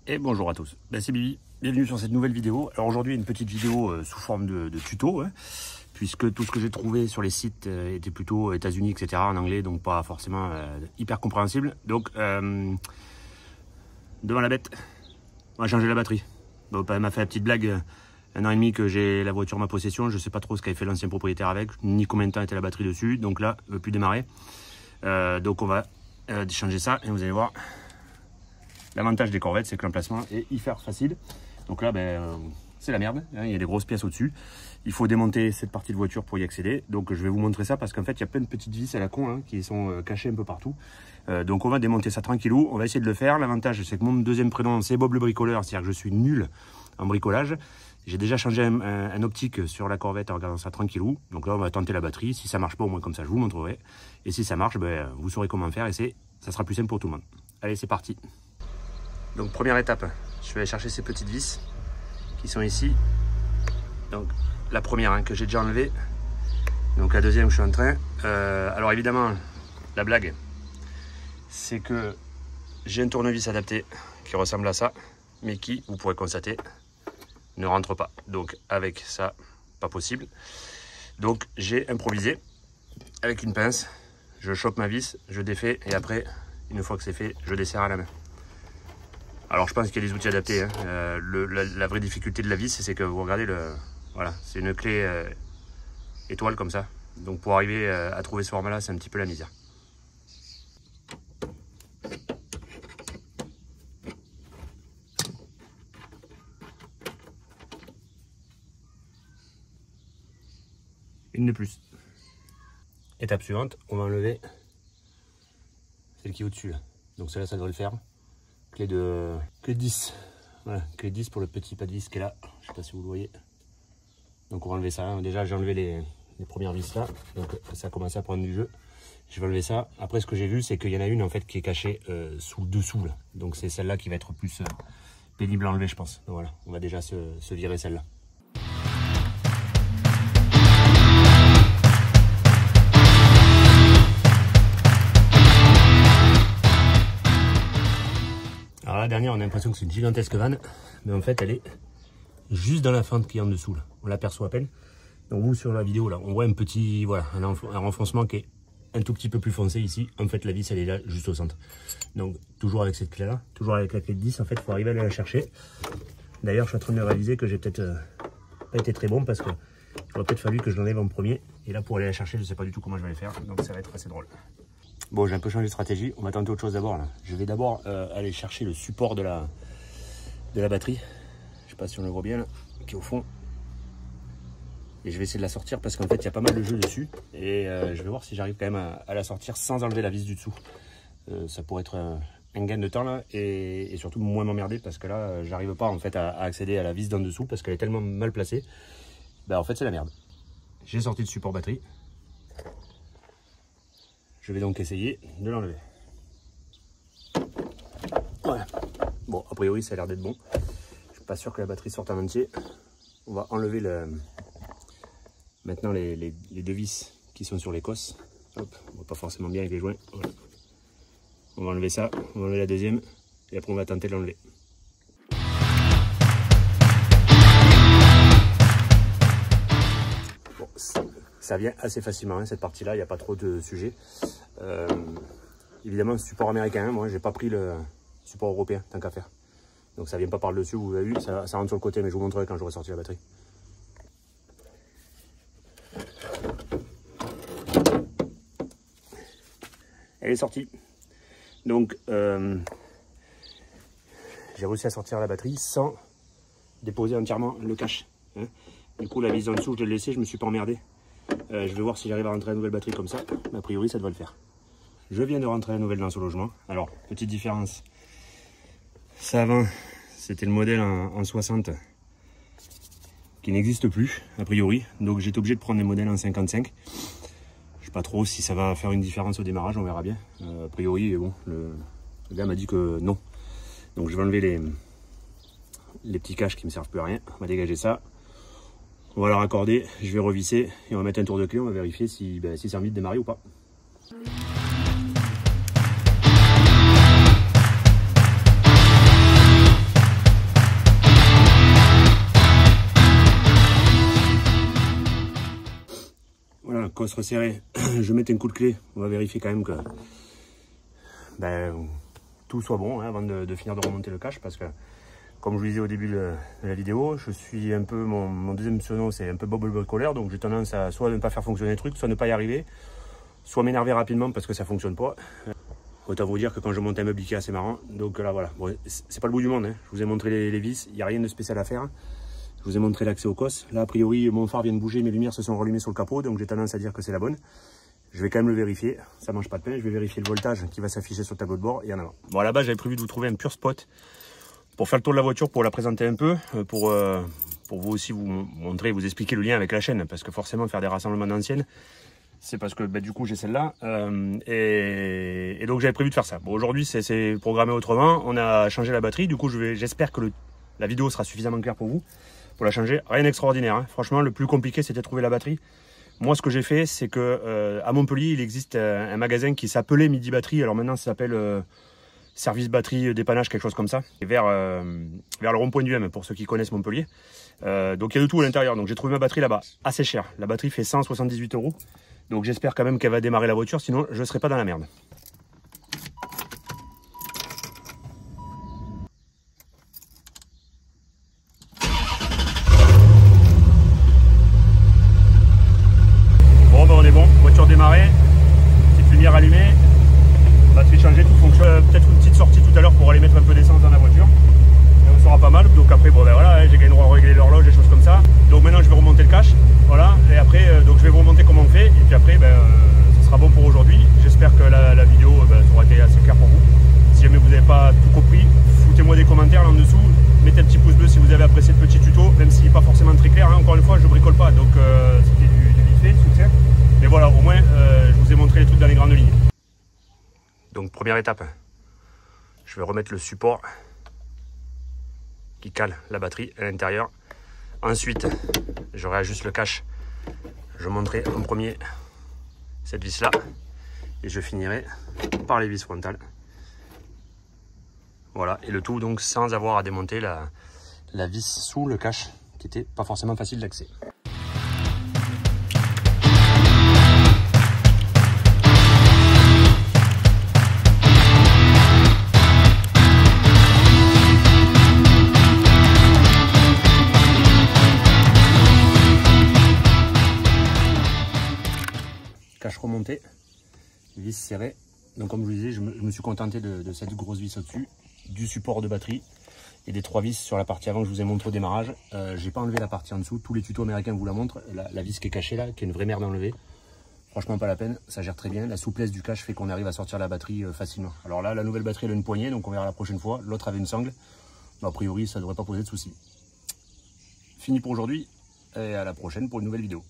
Et bonjour à tous, c'est Bibi, bienvenue sur cette nouvelle vidéo. Alors aujourd'hui une petite vidéo sous forme de tuto, puisque tout ce que j'ai trouvé sur les sites était plutôt États-Unis, etc. en anglais, donc pas forcément hyper compréhensible. Donc devant la bête, on va changer la batterie. Donc elle m'a fait la petite blague, 1 an et demi que j'ai la voiture en ma possession, je sais pas trop ce qu'avait fait l'ancien propriétaire avec, ni combien de temps était la batterie dessus, donc là, elle ne veut plus démarrer. Donc on va changer ça et vous allez voir. L'avantage des Corvettes, c'est que l'emplacement est hyper facile. Donc là, c'est la merde. Il y a des grosses pièces au-dessus. Il faut démonter cette partie de voiture pour y accéder. Donc je vais vous montrer ça parce qu'en fait, il y a plein de petites vis à la con qui sont cachées un peu partout. Donc on va démonter ça tranquillou. On va essayer de le faire. L'avantage, c'est que mon deuxième prénom, c'est Bob le bricoleur. C'est-à-dire que je suis nul en bricolage. J'ai déjà changé un optique sur la Corvette en regardant ça tranquillou. Donc là, on va tenter la batterie. Si ça marche pas, au moins comme ça, je vous montrerai. Et si ça marche, vous saurez comment faire et ça sera plus simple pour tout le monde. Allez, c'est parti. Donc première étape, je vais aller chercher ces petites vis qui sont ici. Donc la première que j'ai déjà enlevée. Donc la deuxième, je suis en train. Alors évidemment, la blague, c'est que j'ai un tournevis adapté qui ressemble à ça, mais qui, vous pourrez constater, ne rentre pas. Donc avec ça, pas possible. Donc j'ai improvisé avec une pince. Je chope ma vis, je défais et après, une fois que c'est fait, je desserre à la main. Alors je pense qu'il y a des outils adaptés. La vraie difficulté de la vis, c'est que vous regardez voilà, c'est une clé étoile comme ça. Donc pour arriver à trouver ce format-là, c'est un petit peu la misère. Une de plus. Étape suivante, on va enlever celle qui est au-dessus. Donc celle-là, ça devrait le faire. Clé 10. Voilà, clé 10 pour le petit pas de vis qui est là. Je ne sais pas si vous le voyez. Donc on va enlever ça. Déjà j'ai enlevé les premières vis là. Donc ça a commencé à prendre du jeu. Je vais enlever ça. Après ce que j'ai vu, c'est qu'il y en a une en fait qui est cachée sous le dessous là. Donc c'est celle-là qui va être plus pénible à enlever, je pense. Donc voilà, on va déjà se virer celle-là. Alors la dernière, on a l'impression que c'est une gigantesque vanne, mais en fait elle est juste dans la fente qui est en dessous là. On l'aperçoit à peine. Donc vous sur la vidéo là, on voit un petit, voilà, un renfoncement qui est un tout petit peu plus foncé ici. En fait la vis elle est là juste au centre. Donc toujours avec cette clé là, toujours avec la clé de 10, en fait il faut arriver à aller la chercher. D'ailleurs je suis en train de réaliser que j'ai peut-être pas été très bon parce que il aurait peut-être fallu que je l'enlève en premier. Et là pour aller la chercher, je sais pas du tout comment je vais le faire, donc ça va être assez drôle. Bon, j'ai un peu changé de stratégie. On va tenter autre chose d'abord. Je vais d'abord aller chercher le support de la batterie. Je sais pas si on le voit bien là, qui est au fond. Et je vais essayer de la sortir parce qu'en fait, il y a pas mal de jeu dessus. Et je vais voir si j'arrive quand même à la sortir sans enlever la vis du dessous. Ça pourrait être un gain de temps là. Et surtout moins m'emmerder parce que là, j'arrive pas en fait à accéder à la vis d'en dessous parce qu'elle est tellement mal placée. En fait, c'est la merde. J'ai sorti le support batterie. Je vais donc essayer de l'enlever. Voilà. Bon, a priori, ça a l'air d'être bon. Je suis pas sûr que la batterie sorte en entier. On va enlever maintenant les deux vis qui sont sur les cosses. Hop, on voit pas forcément bien avec les joints. Voilà. On va enlever ça, on va enlever la deuxième et après on va tenter de l'enlever. Bon, ça vient assez facilement, cette partie-là, il n'y a pas trop de sujets. Évidemment, support américain, moi j'ai pas pris le support européen, tant qu'à faire. Donc ça vient pas par le dessus, vous avez vu, ça rentre sur le côté, mais je vous montrerai quand j'aurai sorti la batterie. Elle est sortie. Donc j'ai réussi à sortir la batterie sans déposer entièrement le cache. Du coup la vis en dessous, je l'ai laissée, je me suis pas emmerdé. Je vais voir si j'arrive à rentrer la nouvelle batterie comme ça. A priori, ça devrait le faire. Je viens de rentrer la nouvelle dans ce logement. Alors, petite différence. Ça avant, c'était le modèle en 60 qui n'existe plus, a priori. Donc, j'étais obligé de prendre les modèles en 55. Je sais pas trop si ça va faire une différence au démarrage, on verra bien. A priori, bon, le gars m'a dit que non. Donc, je vais enlever les petits caches qui ne me servent plus à rien. On va dégager ça. On va la raccorder, je vais revisser et on va mettre un tour de clé, on va vérifier si ça a envie de démarrer ou pas. cosse resserrée, je mets un coup de clé. On va vérifier quand même que tout soit bon avant de finir de remonter le cache, parce que comme je vous disais au début de la vidéo, je suis un peu, mon deuxième surnom c'est un peu Bob colère, donc j'ai tendance à soit ne pas faire fonctionner le truc, soit ne pas y arriver, soit m'énerver rapidement parce que ça fonctionne pas. Autant vous dire que quand je monte un meuble Ikea, c'est marrant. Donc là voilà, bon, c'est pas le bout du monde, hein. Je vous ai montré les vis, il n'y a rien de spécial à faire. Je vous ai montré l'accès au COS. Là a priori mon phare vient de bouger, mes lumières se sont rallumées sur le capot, donc j'ai tendance à dire que c'est la bonne. Je vais quand même le vérifier, ça mange pas de pain. Je vais vérifier le voltage qui va s'afficher sur le tableau de bord et en avant. Bon, à la base j'avais prévu de vous trouver un pur spot pour faire le tour de la voiture, pour la présenter un peu, pour vous aussi vous montrer, vous expliquer le lien avec la chaîne, parce que forcément faire des rassemblements d'anciennes, c'est parce que du coup j'ai celle-là, et donc j'avais prévu de faire ça. Bon, aujourd'hui c'est programmé autrement, on a changé la batterie, du coup j'espère que la vidéo sera suffisamment claire pour vous, pour la changer. Rien d'extraordinaire, hein. Franchement le plus compliqué c'était de trouver la batterie. Moi ce que j'ai fait c'est que à Montpellier il existe un magasin qui s'appelait Midi Batterie, alors maintenant ça s'appelle Service Batterie Dépannage, quelque chose comme ça, et vers le rond-point du M pour ceux qui connaissent Montpellier. Donc il y a de tout à l'intérieur, donc j'ai trouvé ma batterie là-bas, assez cher. La batterie fait 178 €. Donc j'espère quand même qu'elle va démarrer la voiture, sinon je ne serai pas dans la merde. Bon ben on est bon, voiture démarrée, petite lumière allumée, batterie changée, tout fonctionne. Peut-être une petite sortie tout à l'heure pour aller mettre un peu d'essence dans la voiture. Et on sera pas mal, donc après bon ben voilà, j'ai gagné le droit de régler l'horloge, des choses comme ça. Donc maintenant je vais remonter le cache, voilà, et après donc je vais vous remonter comment on fait, et puis après ce sera bon pour aujourd'hui. J'espère que la vidéo aura été assez claire pour vous. Si jamais vous n'avez pas tout compris, foutez-moi des commentaires là en dessous, mettez un petit pouce bleu si vous avez apprécié le petit tuto, même s'il n'est pas forcément très clair, hein. Encore une fois je bricole pas, donc c'était du vite fait, soutien. Mais voilà, au moins je vous ai montré les trucs dans les grandes lignes. Donc première étape, je vais remettre le support qui cale la batterie à l'intérieur. Ensuite, je réajuste le cache. Je monterai en premier cette vis là et je finirai par les vis frontales. Voilà, et le tout donc sans avoir à démonter la vis sous le cache qui était pas forcément facile d'accès. Cache remontée, vis serrée. Donc comme je vous disais, je me suis contenté de cette grosse vis au-dessus, du support de batterie et des 3 vis sur la partie avant que je vous ai montré au démarrage. J'ai pas enlevé la partie en dessous, tous les tutos américains vous la montrent. La vis qui est cachée là, qui est une vraie merde à enlever. Franchement pas la peine, ça gère très bien. La souplesse du cache fait qu'on arrive à sortir la batterie facilement. Alors là, la nouvelle batterie elle a une poignée, donc on verra la prochaine fois. L'autre avait une sangle. Mais a priori, ça ne devrait pas poser de soucis. Fini pour aujourd'hui, et à la prochaine pour une nouvelle vidéo.